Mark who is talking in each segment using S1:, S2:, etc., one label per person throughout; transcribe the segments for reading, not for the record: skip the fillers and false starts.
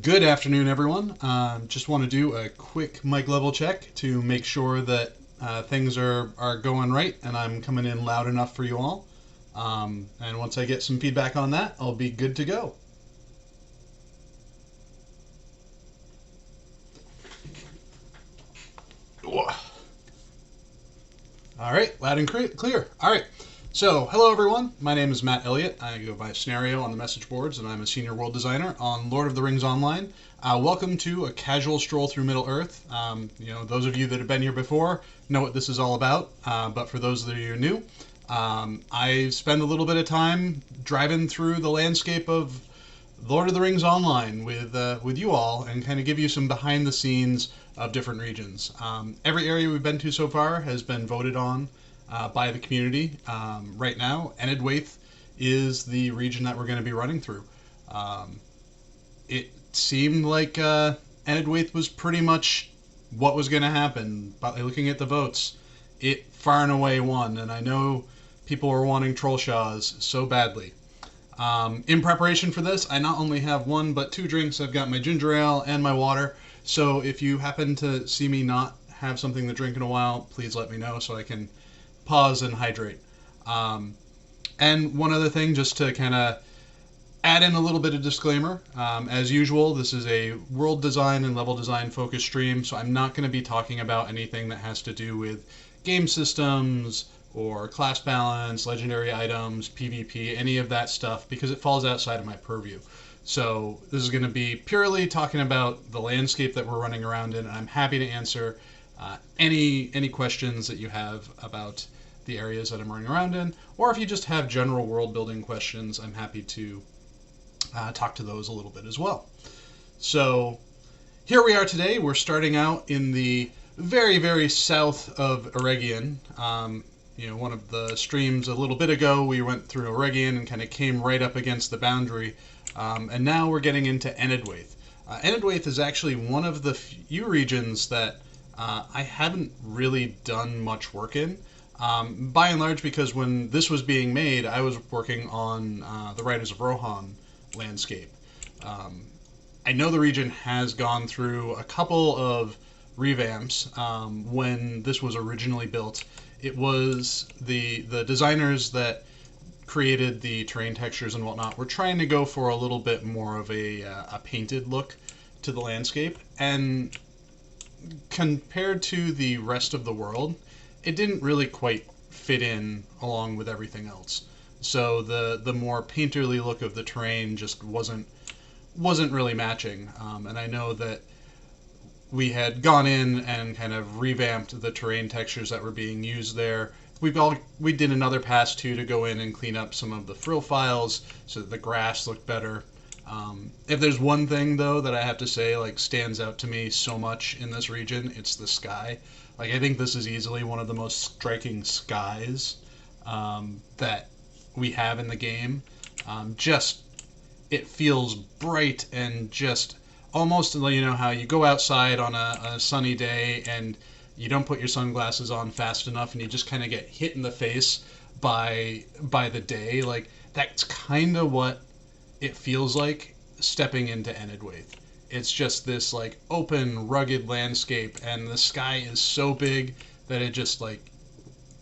S1: Good afternoon, everyone. Just want to do a quick mic level check to make sure that things are going right and I'm coming in loud enough for you all. And once I get some feedback on that, I'll be good to go. All right, loud and clear. All right. So, hello everyone. My name is Matt Elliott. I go by Scenario on the message boards, and I'm a senior world designer on Lord of the Rings Online. Welcome to a casual stroll through Middle Earth. Those of you that have been here before know what this is all about, but for those that are new, I spend a little bit of time driving through the landscape of Lord of the Rings Online with you all and kind of give you some behind the scenes of different regions. Every area we've been to so far has been voted on by the community. Right now, Enedwaith is the region that we're going to be running through. It seemed like Enedwaith was pretty much what was going to happen. By looking at the votes, it far and away won, and I know people were wanting Trollshaws so badly. In preparation for this, I not only have one but two drinks. I've got my ginger ale and my water, so if you happen to see me not have something to drink in a while, please let me know so I can pause and hydrate. And one other thing, just to kind of add in a little bit of disclaimer, as usual, this is a world design and level design focused stream, so I'm not going to be talking about anything that has to do with game systems or class balance, legendary items, PvP, any of that stuff, because it falls outside of my purview. So this is going to be purely talking about the landscape that we're running around in, and I'm happy to answer any questions that you have about the areas that I'm running around in, or if you just have general world building questions, I'm happy to talk to those a little bit as well. So here we are today. We're starting out in the very, very south of Eregion. One of the streams a little bit ago, we went through Eregion and kind of came right up against the boundary, and now we're getting into Enedwaith. Enedwaith is actually one of the few regions that I haven't really done much work in. By and large, because when this was being made, I was working on the Riders of Rohan landscape. I know the region has gone through a couple of revamps. When this was originally built, it was the designers that created the terrain textures and whatnot were trying to go for a little bit more of a painted look to the landscape, and compared to the rest of the world, it didn't really quite fit in along with everything else. So the more painterly look of the terrain just wasn't really matching. And I know that we had gone in and kind of revamped the terrain textures that were being used there. We did another pass too to go in and clean up some of the frill files so that the grass looked better. If there's one thing though that I have to say stands out to me so much in this region, it's the sky. I think this is easily one of the most striking skies that we have in the game. It feels bright and just almost, how you go outside on a sunny day and you don't put your sunglasses on fast enough and you just kind of get hit in the face by the day. That's kind of what it feels like stepping into Enedwaith. It's just this open, rugged landscape, and the sky is so big that it just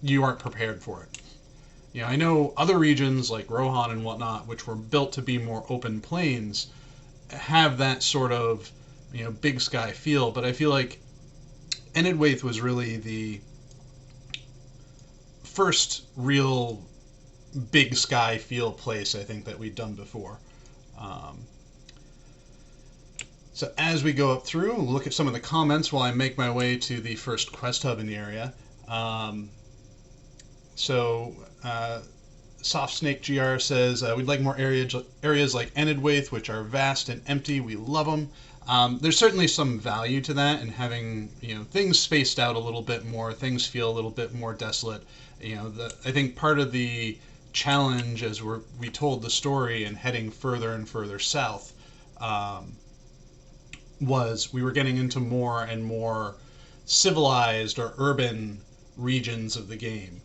S1: you aren't prepared for it. I know other regions like Rohan and whatnot, which were built to be more open plains, have that sort of big sky feel, but I feel like Enedwaith was really the first real big sky feel place I think that we'd done before. So as we go up through, we'll look at some of the comments while I make my way to the first quest hub in the area. Soft Snake GR says, we'd like more areas like Enedwaith, which are vast and empty. We love them. There's certainly some value to that, and having things spaced out a little bit more, things feel a little bit more desolate. I think part of the challenge as we told the story and heading further and further south was we were getting into more and more civilized or urban regions of the game,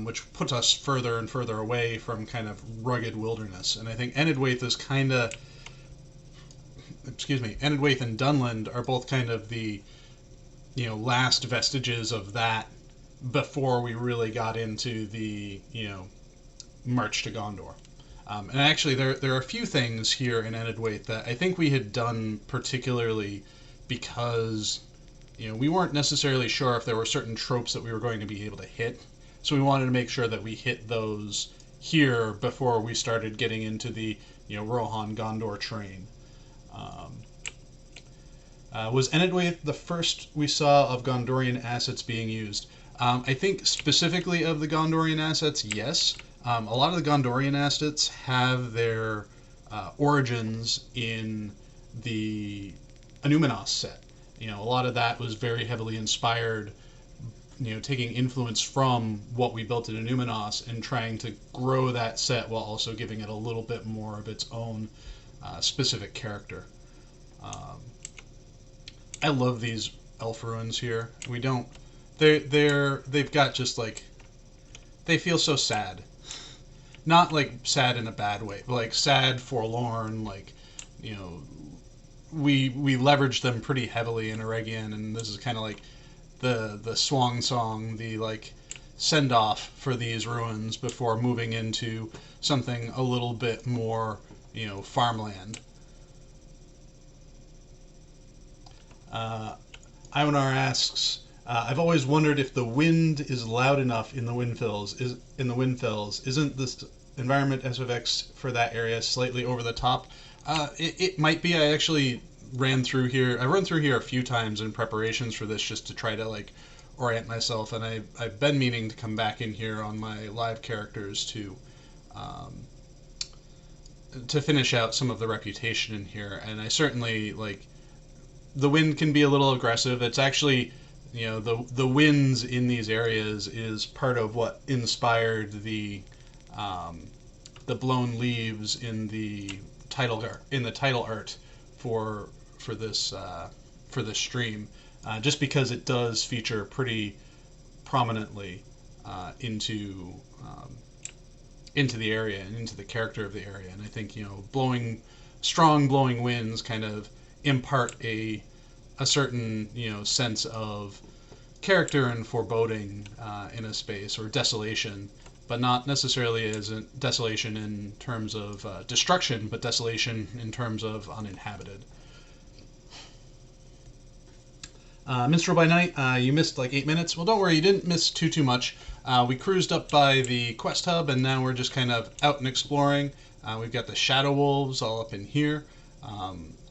S1: which puts us further and further away from kind of rugged wilderness. And I think Enedwaith is kind of Enedwaith and Dunland are both kind of the, last vestiges of that before we really got into the, march to Gondor. And actually, there are a few things here in Enedwaith that I think we had done particularly because, we weren't necessarily sure if there were certain tropes that we were going to be able to hit. So we wanted to make sure that we hit those here before we started getting into the, Rohan Gondor train. Was Enedwaith the first we saw of Gondorian assets being used? I think specifically of the Gondorian assets, yes. A lot of the Gondorian assets have their origins in the Anuminos set. A lot of that was very heavily inspired, taking influence from what we built in Anuminos and trying to grow that set while also giving it a little bit more of its own specific character. I love these elf ruins here. They've got just like, they feel so sad. Not like sad in a bad way, but like sad, forlorn, like, we leverage them pretty heavily in Eregion, and this is kind of like the swan song, the like send off for these ruins before moving into something a little bit more, farmland. Ionar asks, I've always wondered if the wind is loud enough in the Windfells. Isn't this environment SFX for that area slightly over the top? It might be. I actually ran through here. I run through here a few times in preparations for this just to try to like orient myself, and I've been meaning to come back in here on my live characters to finish out some of the reputation in here, and I certainly like. The wind can be a little aggressive. It's actually, the winds in these areas is part of what inspired the blown leaves in the title art for this stream, just because it does feature pretty prominently into the area and into the character of the area. And I think strong blowing winds kind of impart a certain sense of character and foreboding in a space, or desolation, but not necessarily as a desolation in terms of destruction, but desolation in terms of uninhabited. Minstrel by Night, you missed like 8 minutes. Well, don't worry, you didn't miss too much. We cruised up by the quest hub, and now we're just kind of out and exploring. We've got the Shadow Wolves all up in here.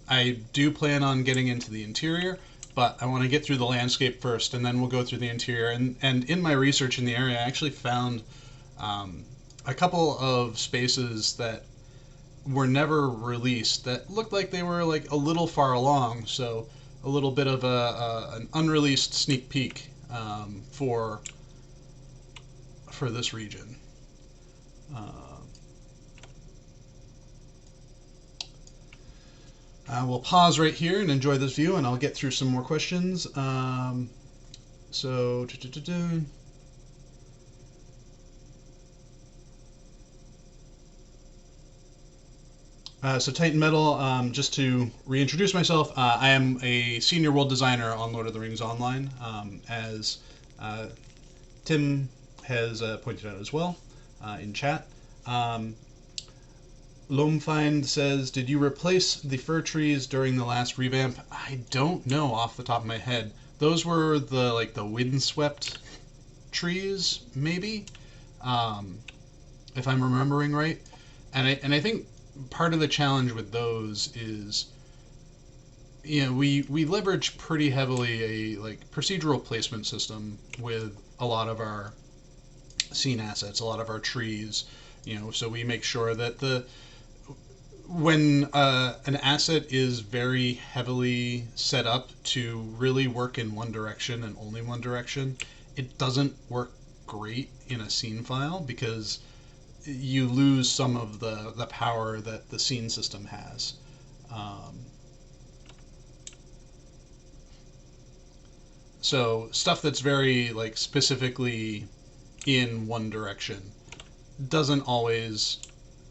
S1: I do plan on getting into the interior, but I want to get through the landscape first, and then we'll go through the interior. And in my research in the area, I actually found a couple of spaces that were never released that looked like they were like a little far along. So a little bit of an unreleased sneak peek for this region. We'll pause right here and enjoy this view, and I'll get through some more questions. So Titan Metal, just to reintroduce myself, I am a senior world designer on Lord of the Rings Online, as Tim has pointed out as well in chat. Lomefind says, did you replace the fir trees during the last revamp? I don't know off the top of my head. Those were the windswept trees, maybe, if I'm remembering right. And I think part of the challenge with those is, we leverage pretty heavily a procedural placement system with a lot of our scene assets, a lot of our trees. So we make sure that when an asset is very heavily set up to really work in one direction and only one direction, it doesn't work great in a scene file because you lose some of the power that the scene system has. So stuff that's very specifically in one direction doesn't always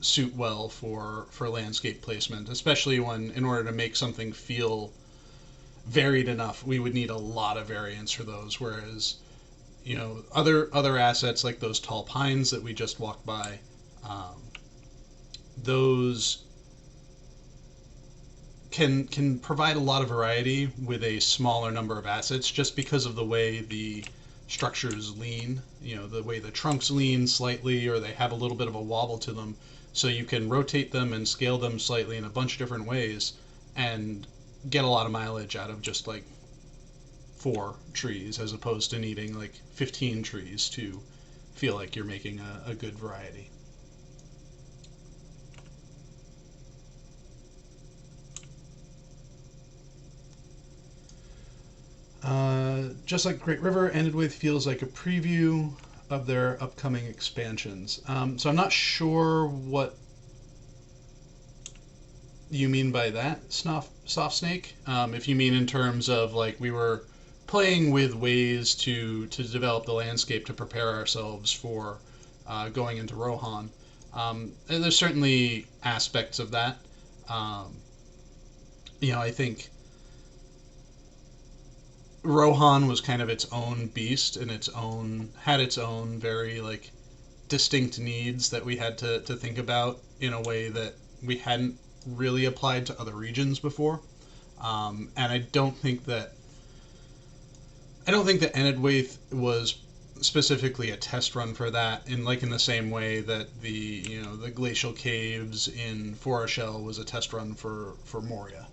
S1: suit well for landscape placement, especially when, in order to make something feel varied enough, we would need a lot of variance for those. Whereas, other assets like those tall pines that we just walked by, those can provide a lot of variety with a smaller number of assets, just because of the way the structures lean, the way the trunks lean slightly, or they have a little bit of a wobble to them. So you can rotate them and scale them slightly in a bunch of different ways and get a lot of mileage out of just like 4 trees, as opposed to needing like 15 trees to feel like you're making a good variety. Just like Great River, Enedwaith feels like a preview of their upcoming expansions. So I'm not sure what you mean by that, Soft Snake. If you mean in terms of like we were playing with ways to develop the landscape to prepare ourselves for going into Rohan. And there's certainly aspects of that. I think Rohan was kind of its own beast, and had its own very like distinct needs that we had to think about in a way that we hadn't really applied to other regions before. And I don't think that Enedwaith was specifically a test run for that, in the same way that the glacial caves in Foreshell was a test run for Moria.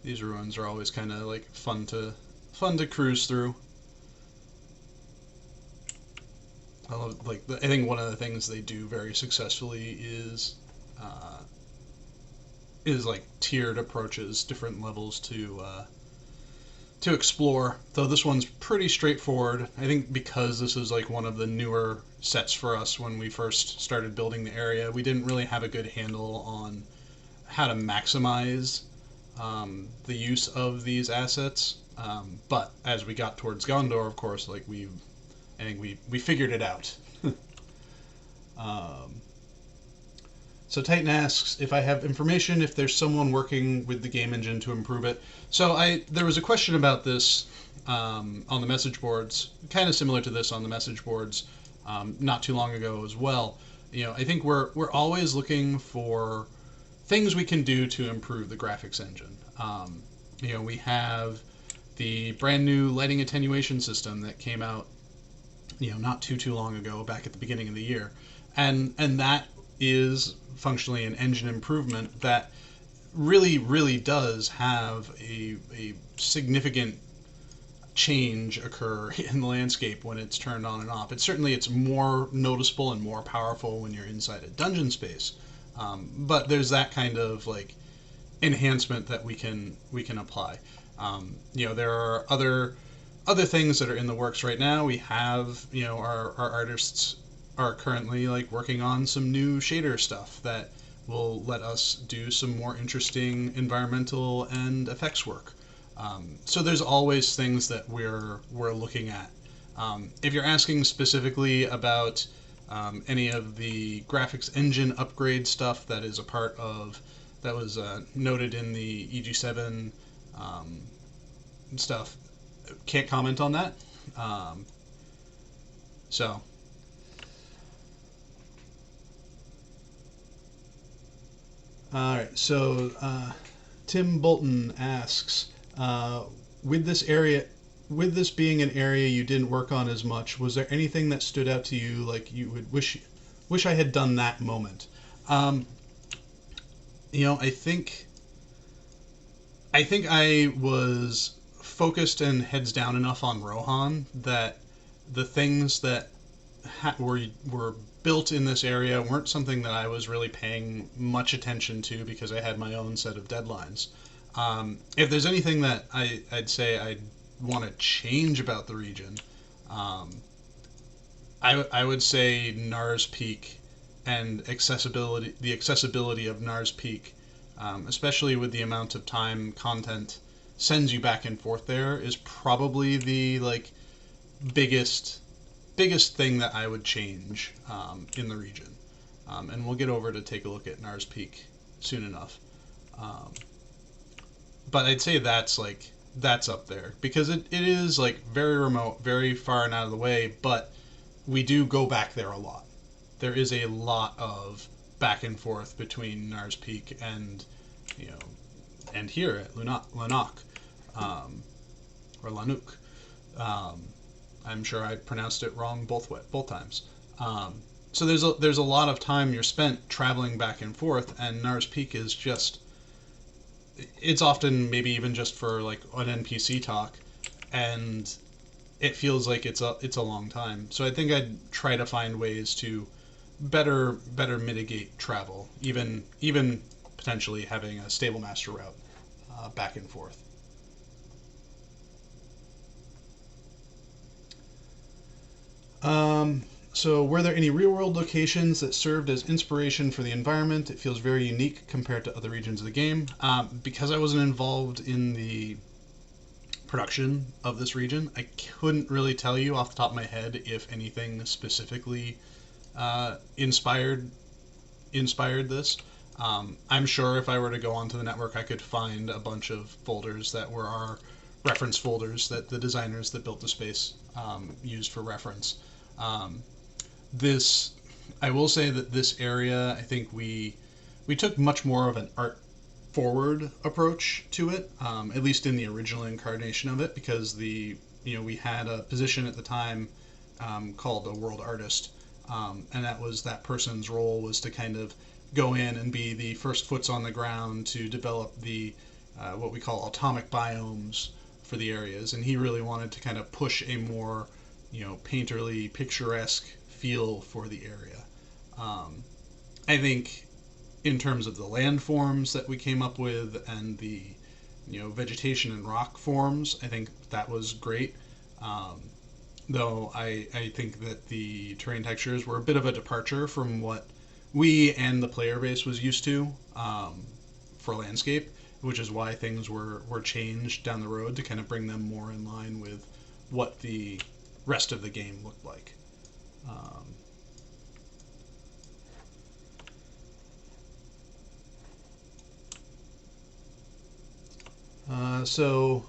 S1: These ruins are always kind of like fun to cruise through. I love, I think one of the things they do very successfully is like tiered approaches, different levels to explore. Though this one's pretty straightforward. I think because this is like one of the newer sets for us when we first started building the area, we didn't really have a good handle on how to maximize the use of these assets. But as we got towards Gondor, of course, I think we figured it out. So Titan asks if I have information if there's someone working with the game engine to improve it. So there was a question about this on the message boards, kind of similar to this on the message boards not too long ago as well. I think we're always looking for things we can do to improve the graphics engine. We have the brand new lighting attenuation system that came out not too long ago, back at the beginning of the year, and that is functionally an engine improvement that really does have a significant change occur in the landscape when it's turned on and off. It's more noticeable and more powerful when you're inside a dungeon space, but there's that kind of like enhancement that we can apply. There are other things that are in the works right now. We have, our artists are currently like working on some new shader stuff that will let us do some more interesting environmental and effects work. So there's always things that we're looking at. If you're asking specifically about any of the graphics engine upgrade stuff that is a part of, that was noted in the EG7 stuff, can't comment on that. So all right, so Tim Bolton asks, with this being an area you didn't work on as much, was there anything that stood out to you, like you would wish I had done that moment? I think I was focused and heads down enough on Rohan that the things that were built in this area weren't something that I was really paying much attention to, because I had my own set of deadlines. If there's anything that I'd say I'd want to change about the region, I would say Nars Peak and the accessibility of Nars Peak especially with the amount of time content sends you back and forth there, is probably the like biggest thing that I would change in the region. And we'll get over to take a look at Nars Peak soon enough. But I'd say that's up there because it is like very remote, very far and out of the way, but we do go back there a lot. There is a lot of back and forth between Nars Peak and and here at Lanok, or Lanuk. I'm sure I pronounced it wrong both times. So there's a lot of time you're spent traveling back and forth, and Nars Peak is just, it's often maybe even just for like an NPC talk, and it feels like it's a long time. So I think I'd try to find ways to better mitigate travel, even potentially having a stable master route back and forth. So were there any real-world locations that served as inspiration for the environment? It feels very unique compared to other regions of the game. Because I wasn't involved in the production of this region, I couldn't really tell you off the top of my head if anything specifically inspired this. I'm sure if I were to go onto the network, I could find a bunch of folders that were our reference folders that the designers that built the space used for reference. I will say that this area, I think we took much more of an art forward approach to it, at least in the original incarnation of it, because we had a position at the time called a world artist, and that person's role was to kind of go in and be the first foots on the ground to develop the what we call atomic biomes for the areas, and he really wanted to kind of push a more painterly, picturesque feel for the area. I think in terms of the landforms that we came up with and the vegetation and rock forms, I think that was great. Though I think that the terrain textures were a bit of a departure from what we and the player base was used to for landscape, which is why things were changed down the road to kind of bring them more in line with what the rest of the game looked like. So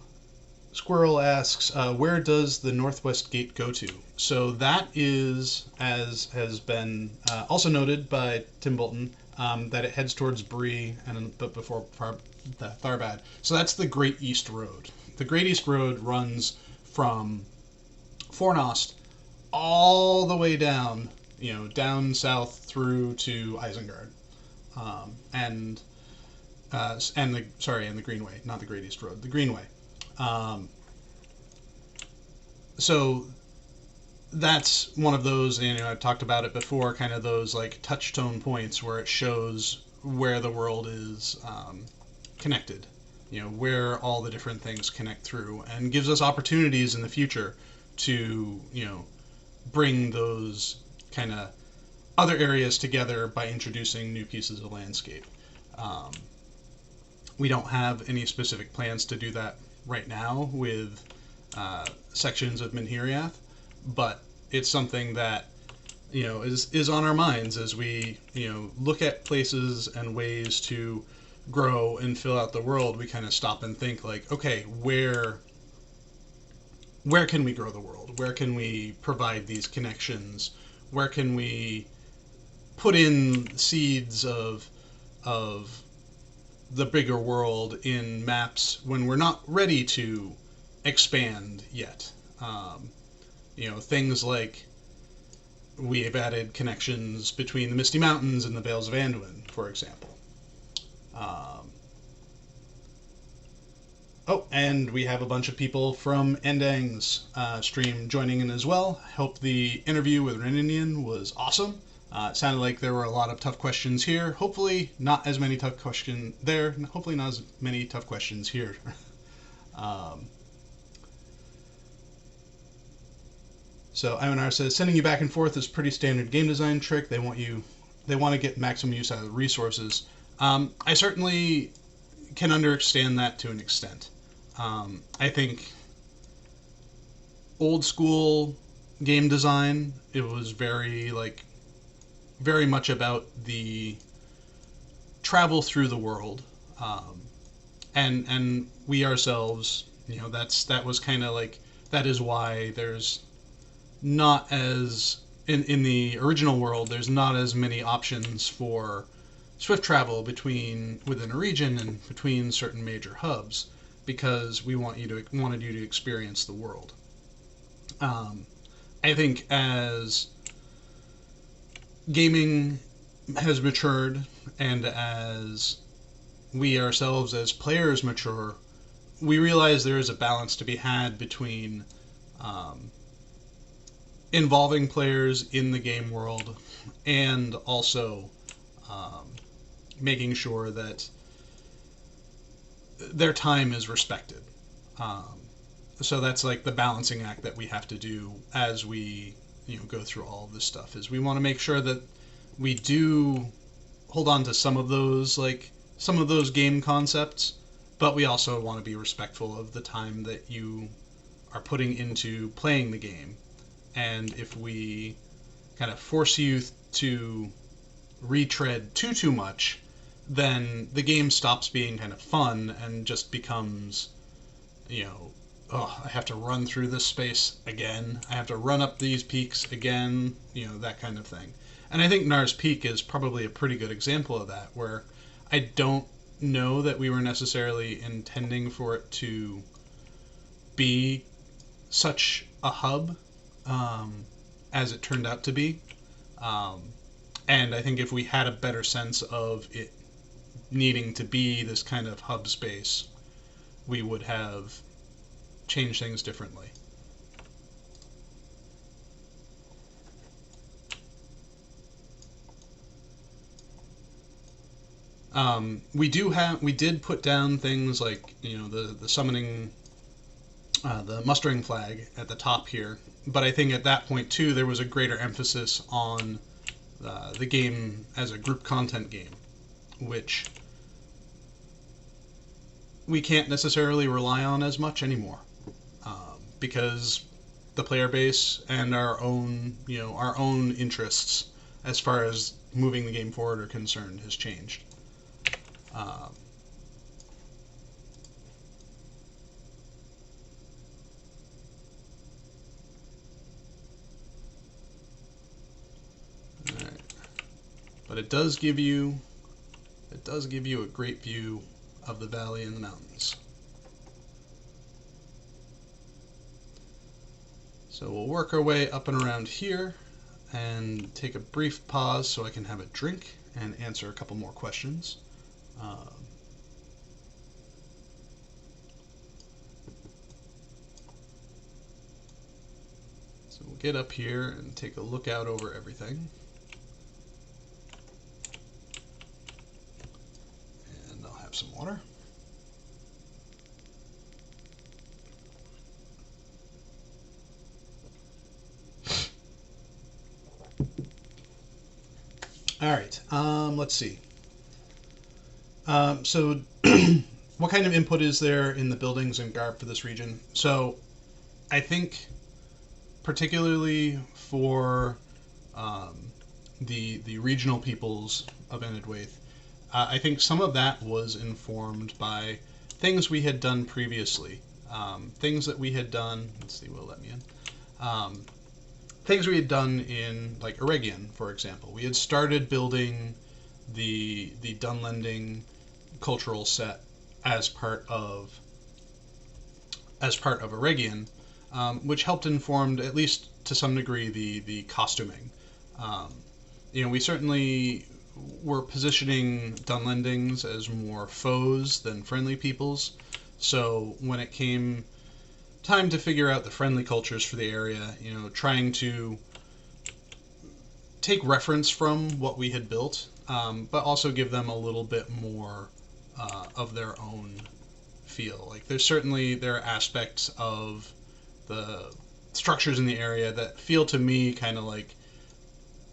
S1: Squirrel asks, where does the Northwest Gate go to? So that is, as has been also noted by Tim Bolton, that it heads towards Bree but before Tharbad. So that's the Great East Road. The Great East Road runs from Fornost all the way down, down south through to Isengard, and the Greenway, not the Great East Road, the Greenway. So that's one of those, I've talked about it before, kind of those like touchstone points where it shows where the world is connected, where all the different things connect through, and gives us opportunities in the future to, bring those kind of other areas together by introducing new pieces of landscape. We don't have any specific plans to do that right now with sections of Minhiriath, but it's something that is on our minds as we look at places and ways to grow and fill out the world. We kind of stop and think like, okay, where can we grow the world? Where can we provide these connections? Where can we put in seeds of the bigger world in maps when we're not ready to expand yet? Things like we have added connections between the Misty Mountains and the Vales of Anduin, for example. And we have a bunch of people from Endang's stream joining in as well. Hope the interview with Reninian was awesome. It sounded like there were a lot of tough questions here. Hopefully not as many tough questions there. Hopefully not as many tough questions here. So Ivanar says, sending you back and forth is pretty standard game design trick. They want to get maximum use out of the resources. I certainly can understand that to an extent. I think old school game design, it was very much about the travel through the world, um, and we ourselves, that was kind of like, that is why there's not as in the original world, there's not as many options for swift travel between within a region and between certain major hubs, because we wanted you to experience the world. um, I think as gaming has matured, and as we ourselves as players mature, we realize there is a balance to be had between um, involving players in the game world, and also um, making sure that their time is respected. Um, so that's like the balancing act that we have to do as we go through all of this stuff. Is we want to make sure that we do hold on to some of those game concepts, but we also want to be respectful of the time that you are putting into playing the game. And if we kind of force you to retread too much, then the game stops being kind of fun and just becomes, oh, I have to run through this space again. I have to run up these peaks again, that kind of thing. And I think Nars Peak is probably a pretty good example of that, where I don't know that we were necessarily intending for it to be such a hub, as it turned out to be. Um, and I think if we had a better sense of it needing to be this kind of hub space, we would have changed things differently. We did put down things like, the summoning, the mustering flag at the top here, but I think at that point too there was a greater emphasis on the game as a group content game, which we can't necessarily rely on as much anymore, because the player base and our own interests as far as moving the game forward are concerned has changed. Um, all right. But it does give you a great view of the valley and the mountains. So we'll work our way up and around here and take a brief pause so I can have a drink and answer a couple more questions. So we'll get up here and take a look out over everything. And I'll have some water. All right, let's see. So what kind of input is there in the buildings and garb for this region? So I think particularly for the regional peoples of Enedwaith, I think some of that was informed by things we had done previously. Things that we had done, let's see, will it let me in? Things we had done in, like, Eregion, for example. We had started building the Dunlending cultural set as part of Eregion, which helped inform, at least to some degree, the costuming. We certainly were positioning Dunlendings as more foes than friendly peoples. So when it came time to figure out the friendly cultures for the area, trying to take reference from what we had built, but also give them a little bit more of their own feel. Like, there are aspects of the structures in the area that feel to me kind of like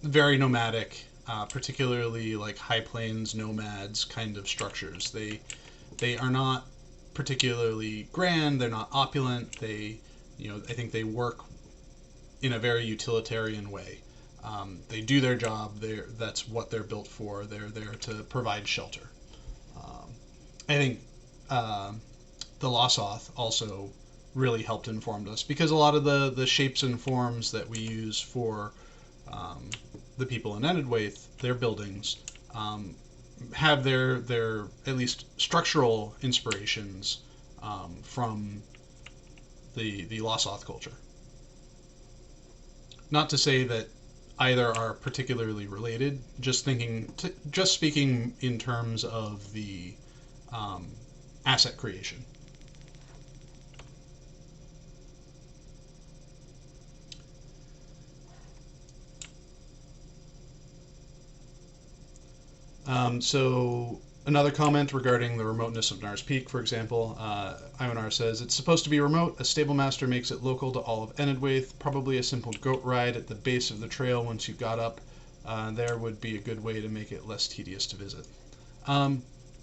S1: very nomadic, particularly like high plains nomads kind of structures. They are not particularly grand. They're not opulent. I think they work in a very utilitarian way. They do their job. That's what they're built for. They're there to provide shelter. I think the Lossoth also really helped inform us, because a lot of the shapes and forms that we use for the people in Enedwaith, their buildings, have their at least structural inspirations from the Lossoth culture. Not to say that either are particularly related. Just speaking in terms of the asset creation. So another comment regarding the remoteness of Nars Peak, for example, Ivanar says, it's supposed to be remote. A stable master makes it local to all of Enedwaith. Probably a simple goat ride at the base of the trail once you got up. There would be a good way to make it less tedious to visit.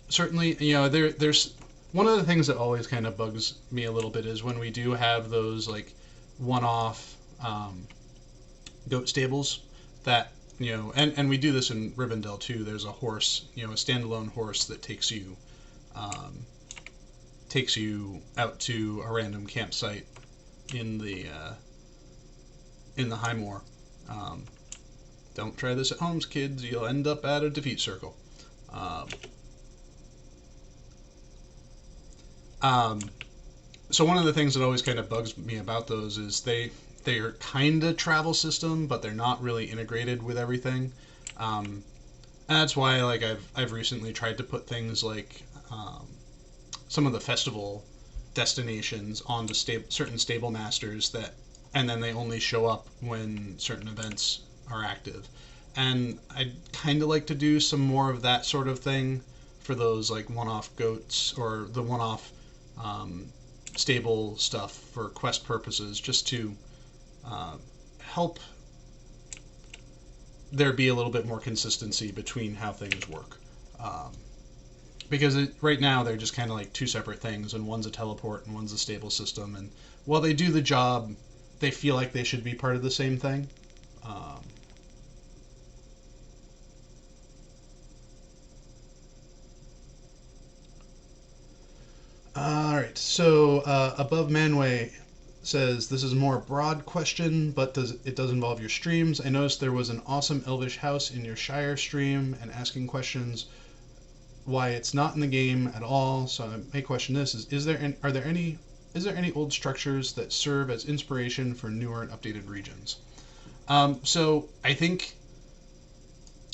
S1: Certainly, there's one of the things that always kind of bugs me a little bit is when we do have those like one-off goat stables that, and we do this in Rivendell too. There's a horse, a standalone horse that takes you out to a random campsite in the High Moor. Don't try this at home, kids. You'll end up at a defeat circle. So one of the things that always kind of bugs me about those is they're kind of travel system, but they're not really integrated with everything. And that's why like I've recently tried to put things like some of the festival destinations onto certain stable masters and then they only show up when certain events are active. And I'd kind of like to do some more of that sort of thing for those like one-off goats or the one-off stable stuff for quest purposes, just to help there be a little bit more consistency between how things work. Because right now they're just kind of like two separate things, and one's a teleport and one's a stable system, and while they do the job, they feel like they should be part of the same thing. Alright, so Above Manway says, this is a more broad question, but it does involve your streams. I noticed there was an awesome elvish house in your Shire stream, and asking questions why it's not in the game at all. So my question is there any old structures that serve as inspiration for newer and updated regions? So I think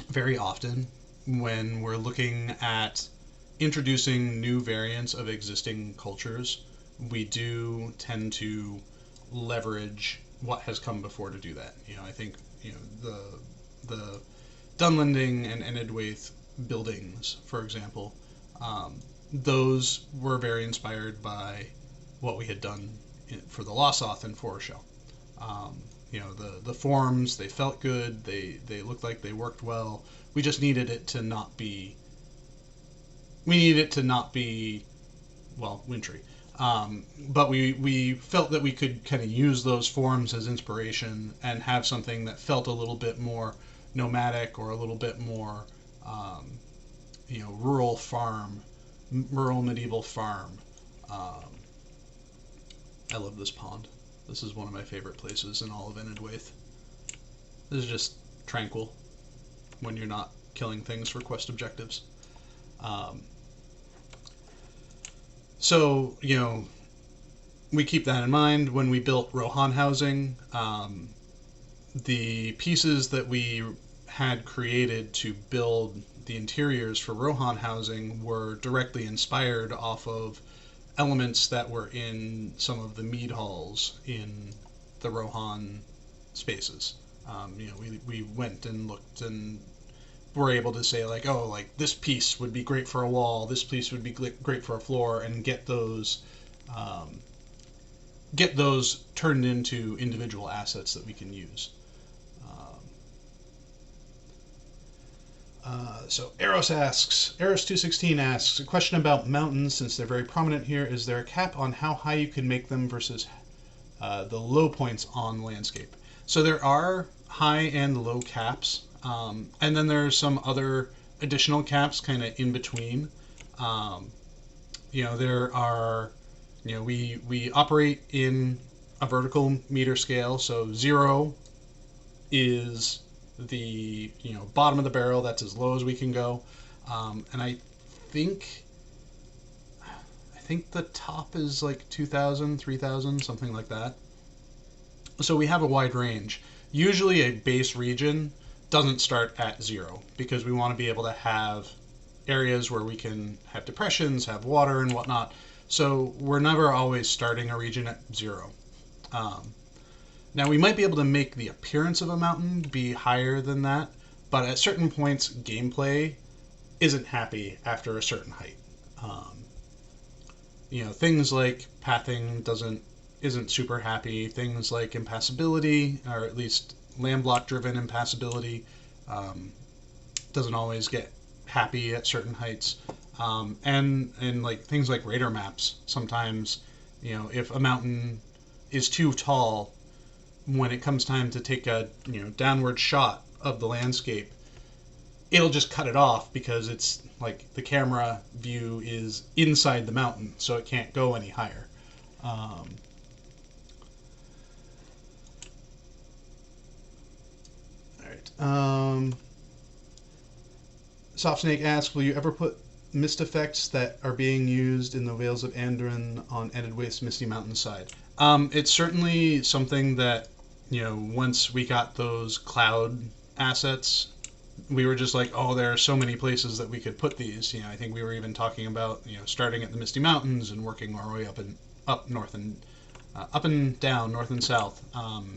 S1: very often when we're looking at introducing new variants of existing cultures, we do tend to leverage what has come before to do that. I think the Dunlending and Enedwaith buildings, for example, those were very inspired by what we had done for the Lossoth and Foreshell. The forms, they felt good, they looked like they worked well. We just needed it to not be well, wintry. But we felt that we could kind of use those forms as inspiration and have something that felt a little bit more nomadic, or a little bit more rural medieval farm. I love this pond. This is one of my favorite places in all of Enedwaith. This is just tranquil when you're not killing things for quest objectives. So, we keep that in mind when we built Rohan housing. The pieces that we had created to build the interiors for Rohan housing were directly inspired off of elements that were in some of the mead halls in the Rohan spaces. We went and looked and were able to say like, oh, like this piece would be great for a wall, this piece would be great for a floor, and get those turned into individual assets that we can use. So Eros216 asks, a question about mountains, since they're very prominent here. Is there a cap on how high you can make them versus the low points on landscape? So there are high and low caps, and then there's some other additional caps kind of in between. There are, we operate in a vertical meter scale, so 0 is the bottom of the barrel. That's as low as we can go, and I think the top is like 2,000, 3,000, something like that. So we have a wide range. Usually a base region doesn't start at 0 because we want to be able to have areas where we can have depressions, have water and whatnot. So we're never always starting a region at 0. Now we might be able to make the appearance of a mountain be higher than that, but at certain points gameplay isn't happy after a certain height. Things like pathing isn't super happy. Things like impassability, or at least land block driven impassability, doesn't always get happy at certain heights. And like things like radar maps, sometimes if a mountain is too tall, when it comes time to take a downward shot of the landscape, it'll just cut it off because it's like the camera view is inside the mountain, so it can't go any higher. All right. Soft Snake asks, will you ever put mist effects that are being used in the Vales of Anduin on Enedwaith's Misty Mountainside? It's certainly something that, once we got those cloud assets, we were just like, oh, there are so many places that we could put these. I think we were even talking about, starting at the Misty Mountains and working our way up north and up and down, north and south,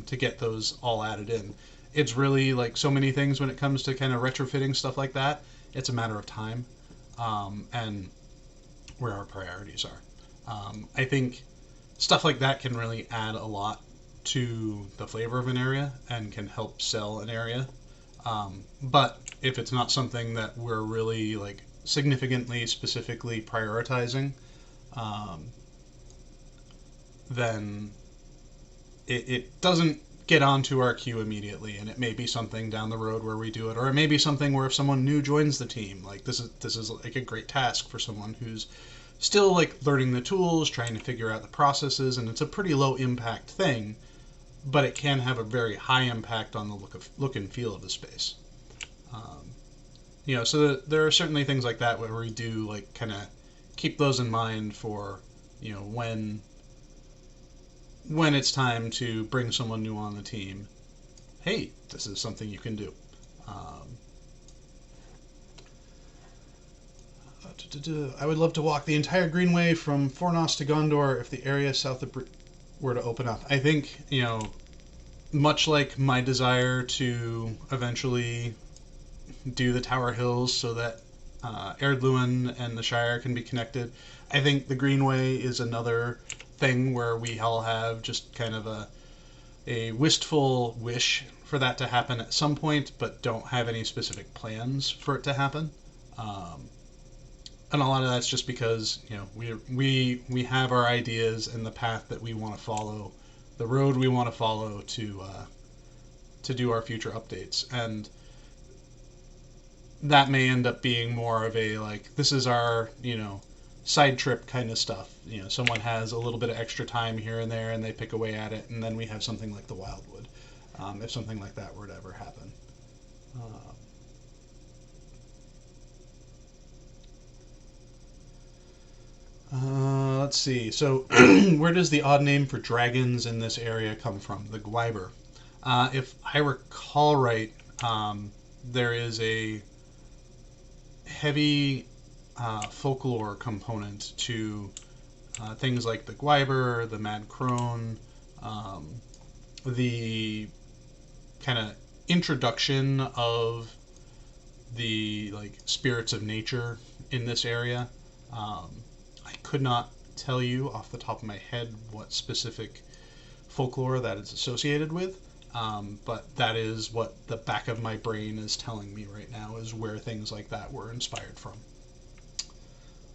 S1: to get those all added in. It's really like so many things when it comes to kind of retrofitting stuff like that. It's a matter of time, and where our priorities are. I think stuff like that can really add a lot to the flavor of an area and can help sell an area. But if it's not something that we're really like significantly, specifically prioritizing, then it doesn't get onto our queue immediately, and it may be something down the road where we do it, or it may be something where if someone new joins the team, like this is like a great task for someone who's still like learning the tools, trying to figure out the processes, and it's a pretty low impact thing, but it can have a very high impact on the look and feel of the space. So there are certainly things like that where we do like kind of keep those in mind for when it's time to bring someone new on the team. Hey, this is something you can do. I would love to walk the entire Greenway from Fornos to Gondor if the area south of were to open up. I think, much like my desire to eventually do the Tower Hills so that Erdluin and the Shire can be connected, I think the Greenway is another thing where we all have just kind of a wistful wish for that to happen at some point, but don't have any specific plans for it to happen. And a lot of that's just because we have our ideas and the path that we want to follow, the road we want to follow to do our future updates, and that may end up being more of a like, this is our side trip kind of stuff. Someone has a little bit of extra time here and there and they pick away at it, and then we have something like the Wildwood, if something like that were to ever happen. Let's see. So where does the odd name for dragons in this area come from? The Gwyber. If I recall right, there is a heavy folklore component to things like the Gwyber, the Mad Crone, the kind of introduction of the like spirits of nature in this area. I could not tell you off the top of my head what specific folklore that it's associated with, But that is what the back of my brain is telling me right now, is where things like that were inspired from.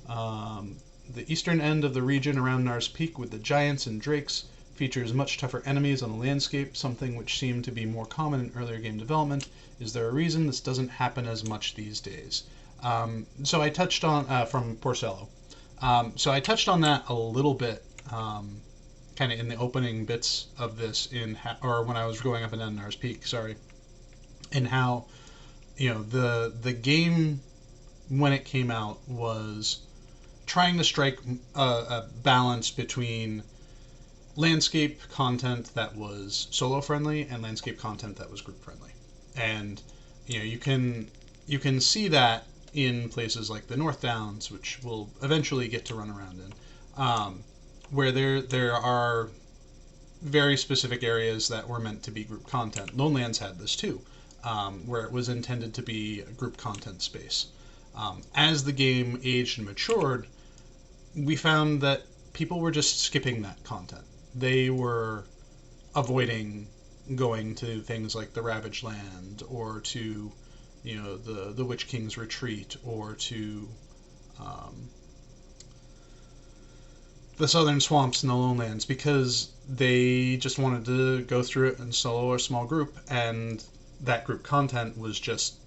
S1: The eastern end of the region around Nars Peak with the giants and drakes features much tougher enemies on the landscape, something which seemed to be more common in earlier game development. Is there a reason this doesn't happen as much these days? So I touched on, from Porcello. So I touched on that a little bit, kind of in the opening bits of this, or when I was going up and down Nars Peak, sorry, and how, the game, when it came out, was trying to strike a balance between landscape content that was solo friendly and landscape content that was group friendly. And you can see that in places like the North Downs, which we'll eventually get to run around in, where there are very specific areas that were meant to be group content. Lone Lands had this too, where it was intended to be a group content space. As the game aged and matured, we found that people were just skipping that content. They were avoiding going to things like the Ravaged Land, or to, the Witch King's Retreat, or to the Southern Swamps and the Lone Lands, because they just wanted to go through it in solo or small group, and that group content was just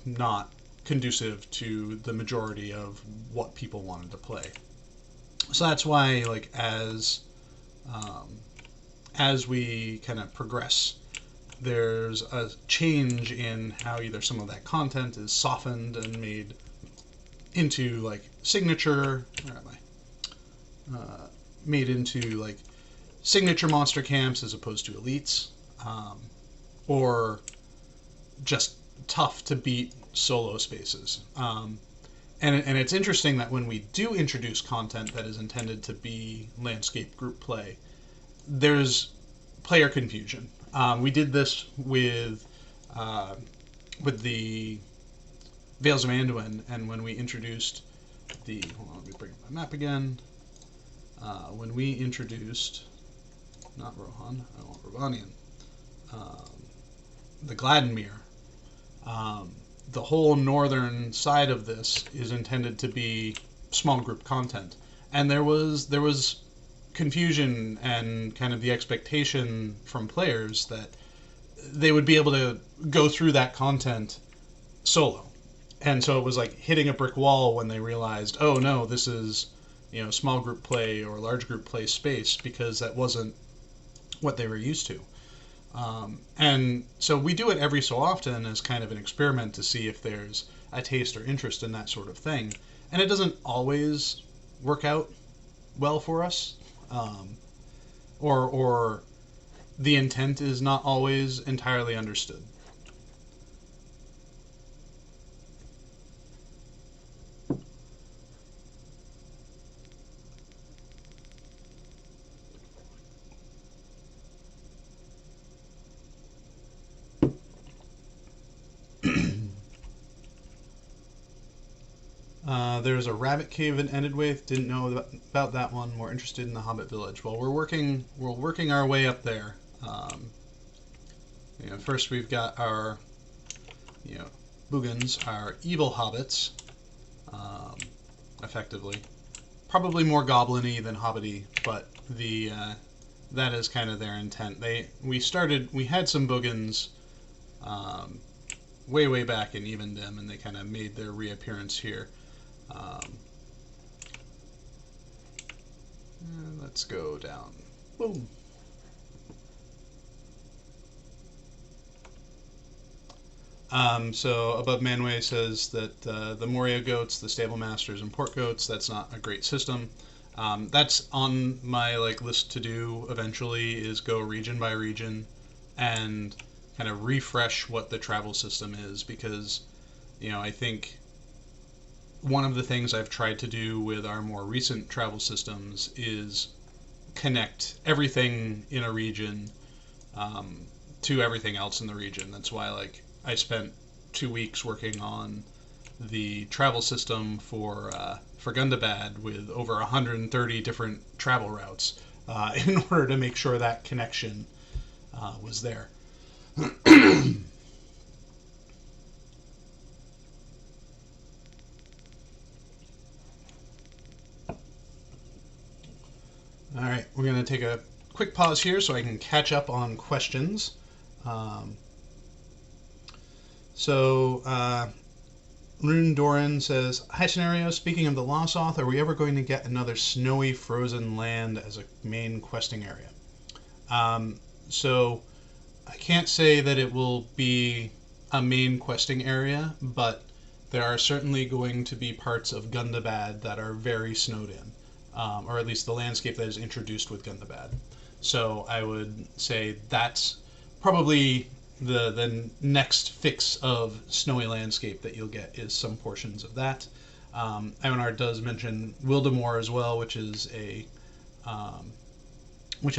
S1: not conducive to the majority of what people wanted to play. So that's why, like, as we kind of progress, there's a change in how either some of that content is softened and made into, like, signature, made into, like, signature monster camps as opposed to elites, or just tough to beat solo spaces. And it's interesting that when we do introduce content that is intended to be landscape group play, there's player confusion. We did this with the Veils of Anduin, and when we introduced hold on, let me bring up my map again. When we introduced, not Rohan, I want Rovanian, the Gladdenmere, the whole northern side of this is intended to be small group content, and there was confusion and kind of the expectation from players that they would be able to go through that content solo, and so it was like hitting a brick wall when they realized, oh no, this is small group play or large group play space, because that wasn't what they were used to. And so we do it every so often as kind of an experiment to see if there's a taste or interest in that sort of thing. And it doesn't always work out well for us, or the intent is not always entirely understood. There's a rabbit cave in Enedwaith. Didn't know about that one. More interested in the Hobbit village. Well, we're working our way up there. First we've got our Boogans, our evil hobbits, effectively. Probably more goblin-y than hobbity, but that is kind of their intent. We had some Boogans way back in Evendim, and they kind of made their reappearance here. Let's go down. Boom. So above Manway says that the Moria goats, the stable masters, and port goats, that's not a great system. That's on my list to do eventually, is go region by region and kind of refresh what the travel system is, because I think one of the things I've tried to do with our more recent travel systems is connect everything in a region to everything else in the region. That's why I spent 2 weeks working on the travel system for Gundabad with over 130 different travel routes in order to make sure that connection was there. All right, we're going to take a quick pause here so I can catch up on questions. Um, so, Rune Doran says, "Hi Scenario, speaking of the Lost Oth, are we ever going to get another snowy frozen land as a main questing area?" So, I can't say that it will be a main questing area, but there are certainly going to be parts of Gundabad that are very snowed in, or at least the landscape that is introduced with Gundabad. So I would say that's probably the next fix of snowy landscape that you'll get is some portions of that. Ionar does mention Wildemore as well, which is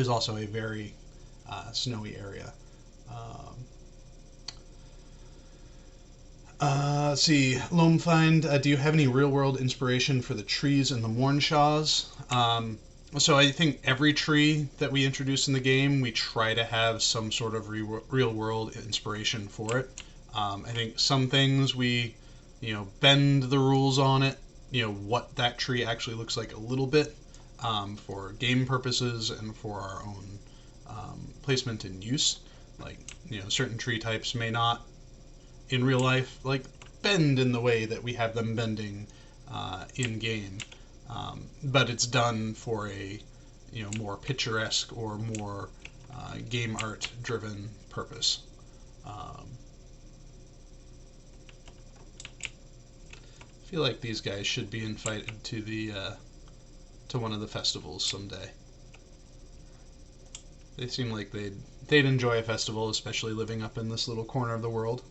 S1: also a very snowy area. Um, let's see, Loamfind, do you have any real-world inspiration for the trees and the Mornshaws? So I think every tree that we introduce in the game, we try to have some sort of real-world inspiration for it. I think some things we, bend the rules on it, what that tree actually looks like a little bit for game purposes and for our own placement and use. Like, certain tree types may not in real life like bend in the way that we have them bending in game, but it's done for a more picturesque or more game art driven purpose. I feel like these guys should be invited to the to one of the festivals someday. They seem like they'd enjoy a festival, especially living up in this little corner of the world.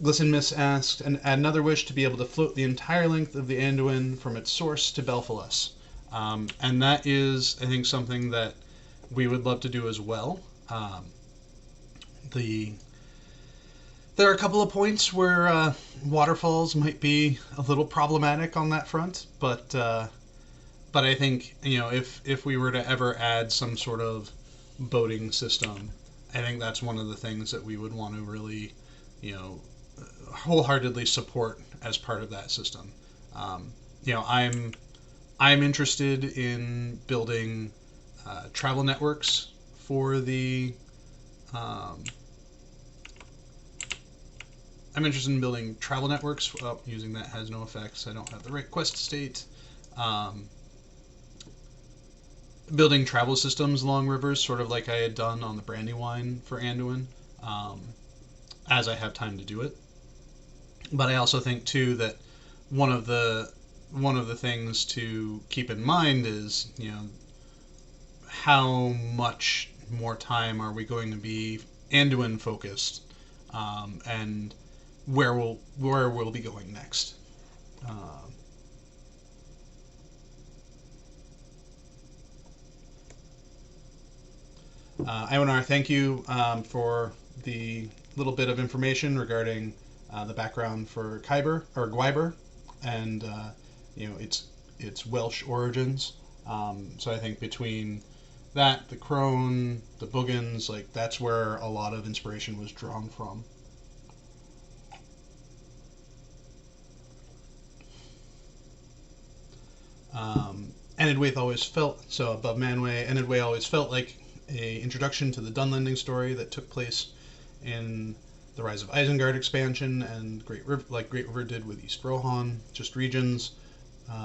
S1: Glisten Miss asked, another wish to be able to float the entire length of the Anduin from its source to Belfalas. And that is, I think, something that we would love to do as well. There are a couple of points where waterfalls might be a little problematic on that front, but I think if we were to ever add some sort of boating system, I think that's one of the things that we would want to really wholeheartedly support as part of that system. I'm interested in building travel networks for the I'm interested in building travel networks. Using that has no effects. I don't have the right quest state. Building travel systems along rivers, sort of like I had done on the Brandywine for Anduin, as I have time to do it. But I also think too that one of the things to keep in mind is how much more time are we going to be Anduin focused, and where we'll be going next. Ionar, thank you for the little bit of information regarding the background for Gwyber, and its Welsh origins. So I think between that, the Crone, the Boogans, like that's where a lot of inspiration was drawn from. Enedwaith always felt, so above Manway, Enedwaith always felt like a introduction to the Dunlending story that took place in the Rise of Isengard expansion, and Great River did with East Rohan, just regions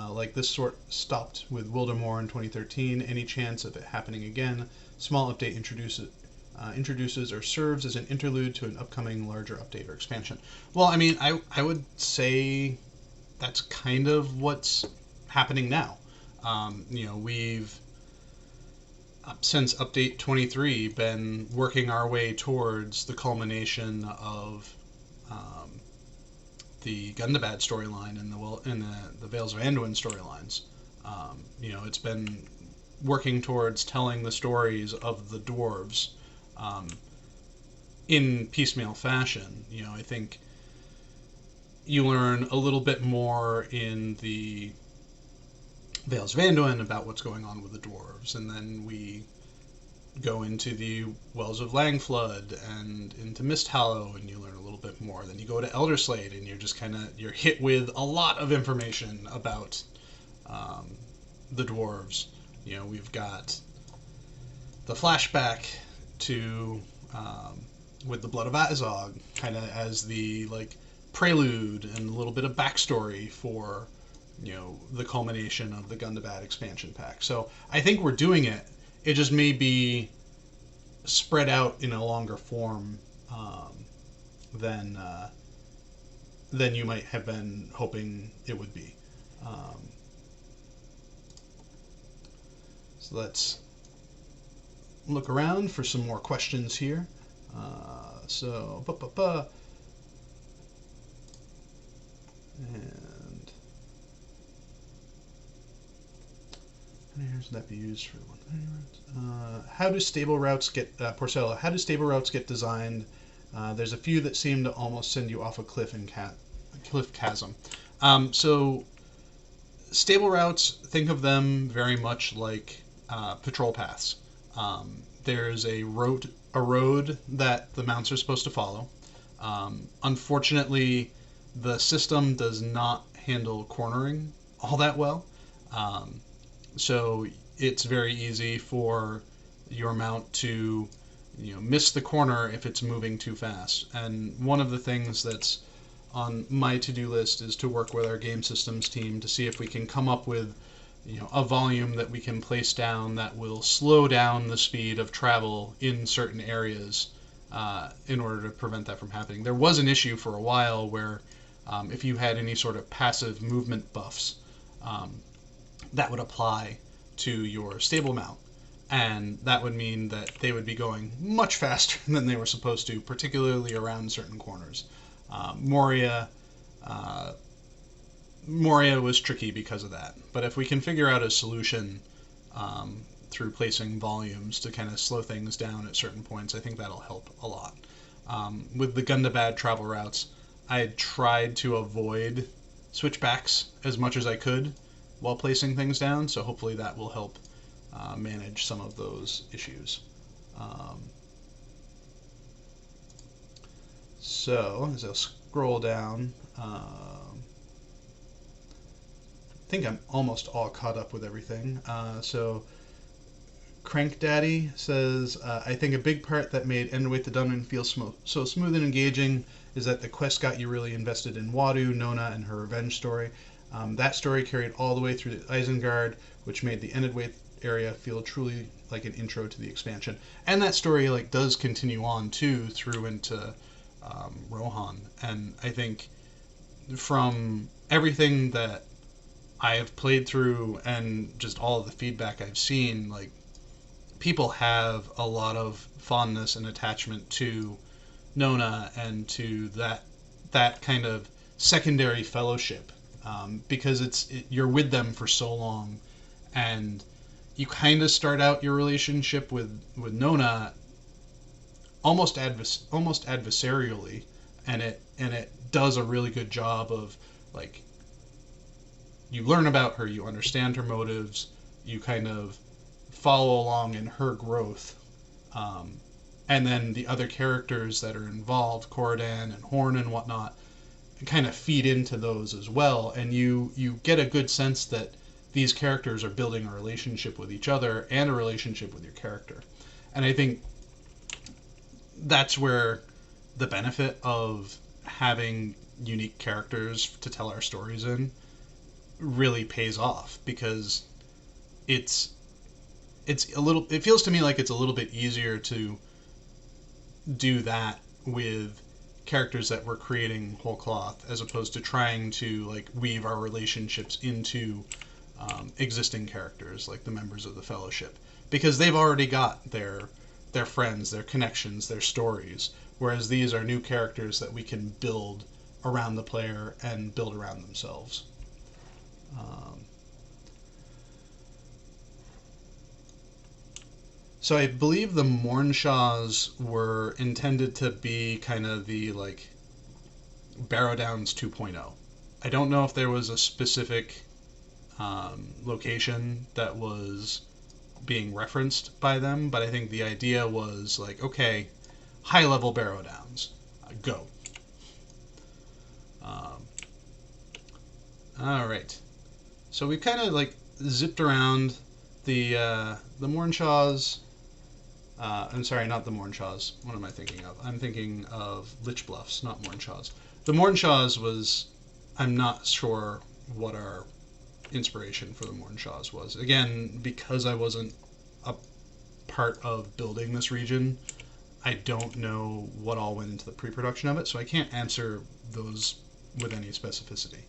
S1: like this sort stopped with Wildemore in 2013. Any chance of it happening again? Small update introduces or serves as an interlude to an upcoming larger update or expansion. Well, I mean, I would say that's kind of what's happening now. We've since update 23 been working our way towards the culmination of the Gundabad storyline and the Vales of Anduin storylines. It's been working towards telling the stories of the dwarves in piecemeal fashion. I think you learn a little bit more in the Vales Vanduin about what's going on with the dwarves, and then we go into the Wells of Langflood and into Misthallow, and you learn a little bit more. Then you go to Elderslade, and you're hit with a lot of information about the dwarves. We've got the flashback to with the Blood of Azog, kind of as the prelude and a little bit of backstory for the culmination of the Gundabad expansion pack. So I think we're doing it. It just may be spread out in a longer form than you might have been hoping it would be. So let's look around for some more questions here. And how many should that be used for? How do stable routes get Porcella? How do stable routes get designed? There's a few that seem to almost send you off a cliff chasm. So stable routes, think of them very much like patrol paths. There's a road that the mounts are supposed to follow. Unfortunately, the system does not handle cornering all that well. So it's very easy for your mount to miss the corner if it's moving too fast. And one of the things that's on my to-do list is to work with our game systems team to see if we can come up with a volume that we can place down that will slow down the speed of travel in certain areas in order to prevent that from happening. There was an issue for a while where if you had any sort of passive movement buffs, that would apply to your stable mount, and that would mean that they would be going much faster than they were supposed to, particularly around certain corners. Moria was tricky because of that, but if we can figure out a solution through placing volumes to kind of slow things down at certain points, I think that'll help a lot. With the Gundabad travel routes, I had tried to avoid switchbacks as much as I could while placing things down, so hopefully that will help manage some of those issues. So as I'll scroll down, I think I'm almost all caught up with everything. So Crank Daddy says, I think a big part that made Enedwaith the Dungeon feel so smooth and engaging is that the quest got you really invested in Wadu, Nona, and her revenge story. That story carried all the way through the Isengard, which made the Enedwaith area feel truly like an intro to the expansion. And that story does continue on too through into Rohan. And I think from everything that I have played through and just all of the feedback I've seen, people have a lot of fondness and attachment to Nona and to that kind of secondary fellowship. Because you're with them for so long, and you kind of start out your relationship with Nona almost adversarially, and it does a really good job of you learn about her, you understand her motives, you kind of follow along in her growth, and then the other characters that are involved, Corridan and Horn and whatnot, kind of feed into those as well, and you get a good sense that these characters are building a relationship with each other and a relationship with your character. And I think that's where the benefit of having unique characters to tell our stories in really pays off, because it feels to me like it's a little bit easier to do that with characters that we're creating whole cloth, as opposed to trying to weave our relationships into existing characters like the members of the Fellowship, because they've already got their friends, their connections, their stories, whereas these are new characters that we can build around the player and build around themselves. So I believe the Mornshaws were intended to be kind of the Barrow Downs 2.0. I don't know if there was a specific location that was being referenced by them, but I think the idea was like, okay, high level Barrow Downs, go. All right, so we kind of like zipped around the Mornshaws. I'm sorry, not the Mornshaws. What am I thinking of? I'm thinking of Lich Bluffs, not Mornshaws. The Mornshaws was, I'm not sure what our inspiration for the Mornshaws was. Again, because I wasn't a part of building this region, I don't know what all went into the pre-production of it, so I can't answer those with any specificity.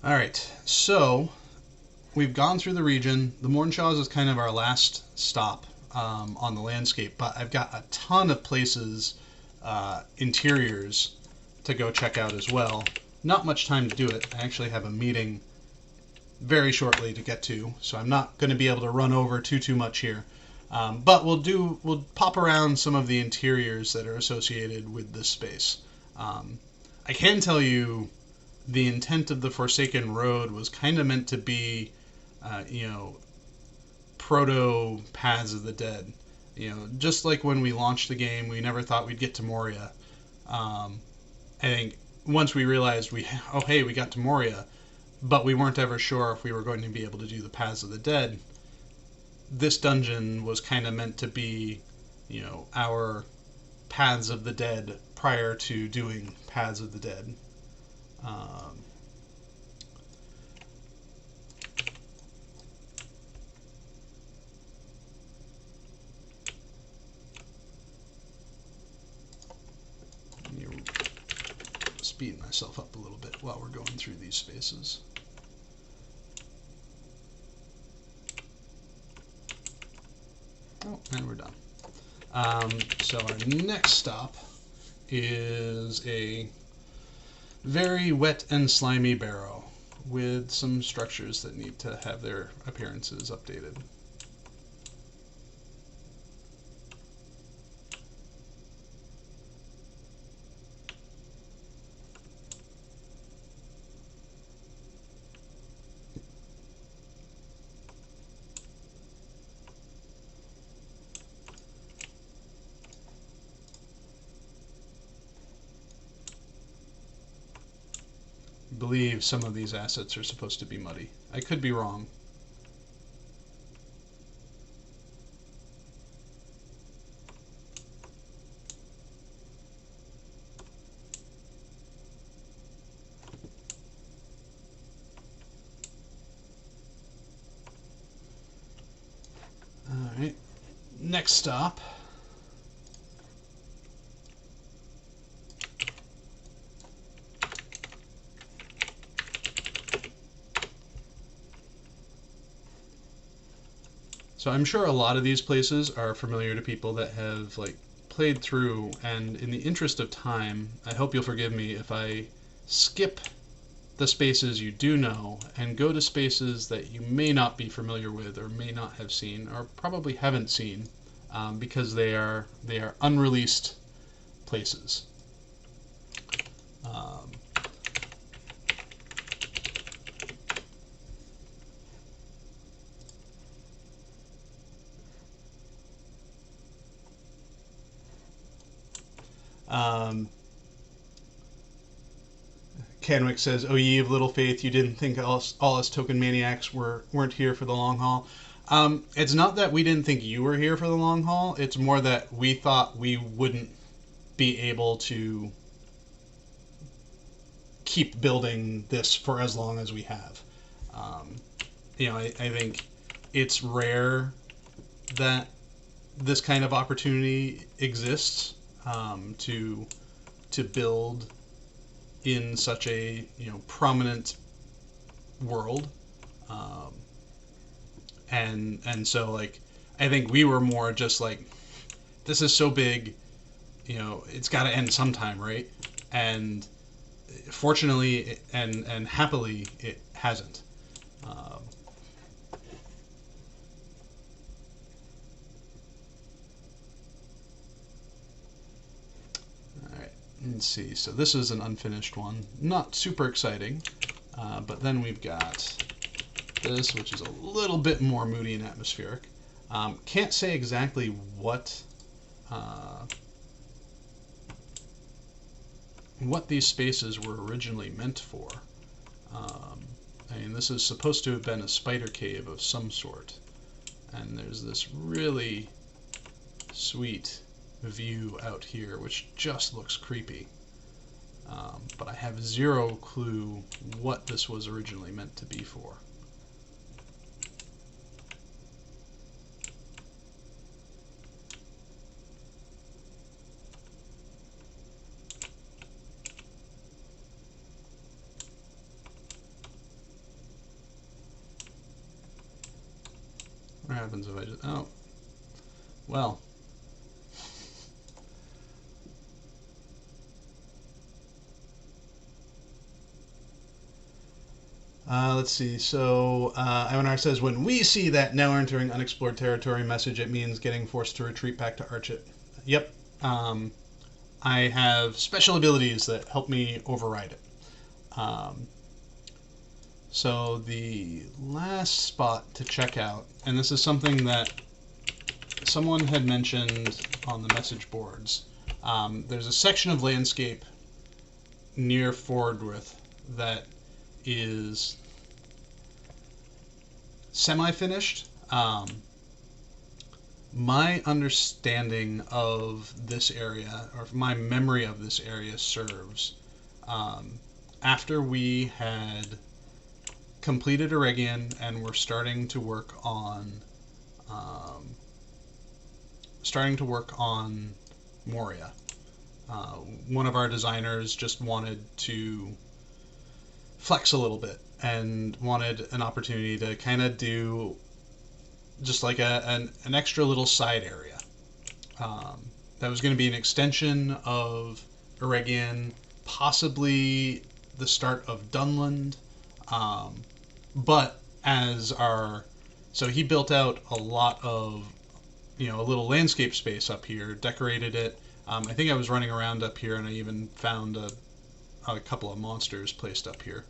S1: All right, so we've gone through the region. The Mornshaws is kind of our last stop on the landscape, but I've got a ton of places, interiors, to go check out as well. Not much time to do it. I actually have a meeting very shortly to get to, so I'm not going to be able to run over too much here. But we'll pop around some of the interiors that are associated with this space. I can tell you the intent of the Forsaken Road was kind of meant to be, proto Paths of the Dead. Just like when we launched the game, we never thought we'd get to Moria. I think once we realized we got to Moria, but we weren't ever sure if we were going to be able to do the Paths of the Dead. This dungeon was kind of meant to be, our Paths of the Dead prior to doing Paths of the Dead. Speed myself up a little bit while we're going through these spaces. Oh, and we're done. So our next stop is a very wet and slimy barrow with some structures that need to have their appearances updated. I believe some of these assets are supposed to be muddy. I could be wrong. All right, next stop. So I'm sure a lot of these places are familiar to people that have played through, and in the interest of time, I hope you'll forgive me if I skip the spaces you do know and go to spaces that you may not be familiar with or may not have seen or probably haven't seen, because they are unreleased places. Canwick says, "Oh, ye of little faith, you didn't think all us token maniacs weren't here for the long haul." It's not that we didn't think you were here for the long haul. It's more that we thought we wouldn't be able to keep building this for as long as we have. I think it's rare that this kind of opportunity exists, to build in such a prominent world, and so I think we were more just this is so big, it's got to end sometime, right? And fortunately and happily it hasn't. Let's see, so this is an unfinished one. Not super exciting, but then we've got this, which is a little bit more moody and atmospheric. Can't say exactly what these spaces were originally meant for. I mean, this is supposed to have been a spider cave of some sort, and there's this really sweet view out here, which just looks creepy. But I have zero clue what this was originally meant to be for. What happens if I just... Oh. Well. Let's see. So, Ivanar says, when we see that now entering unexplored territory message, it means getting forced to retreat back to Archit. Yep. I have special abilities that help me override it. So the last spot to check out, and this is something that someone had mentioned on the message boards, there's a section of landscape near Enedwaith that is semi-finished. My understanding of this area, or my memory of this area, serves. After we had completed Eregion and we're starting to work on Moria. One of our designers just wanted to flex a little bit and wanted an opportunity to kind of do just like an extra little side area. That was going to be an extension of Eregion, possibly the start of Dunland. But as so he built out a lot of, a little landscape space up here, decorated it. I think I was running around up here and I even found a couple of monsters placed up here.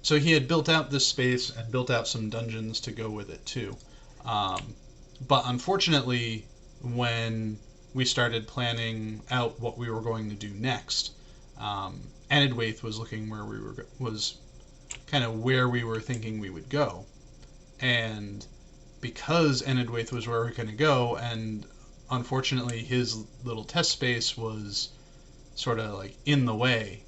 S1: So he had built out this space and built out some dungeons to go with it too. But unfortunately, when we started planning out what we were going to do next, Enedwaith was looking was kind of where we were thinking we would go. And because Enedwaith was where we were going to go, and unfortunately his little test space was sort of like in the way,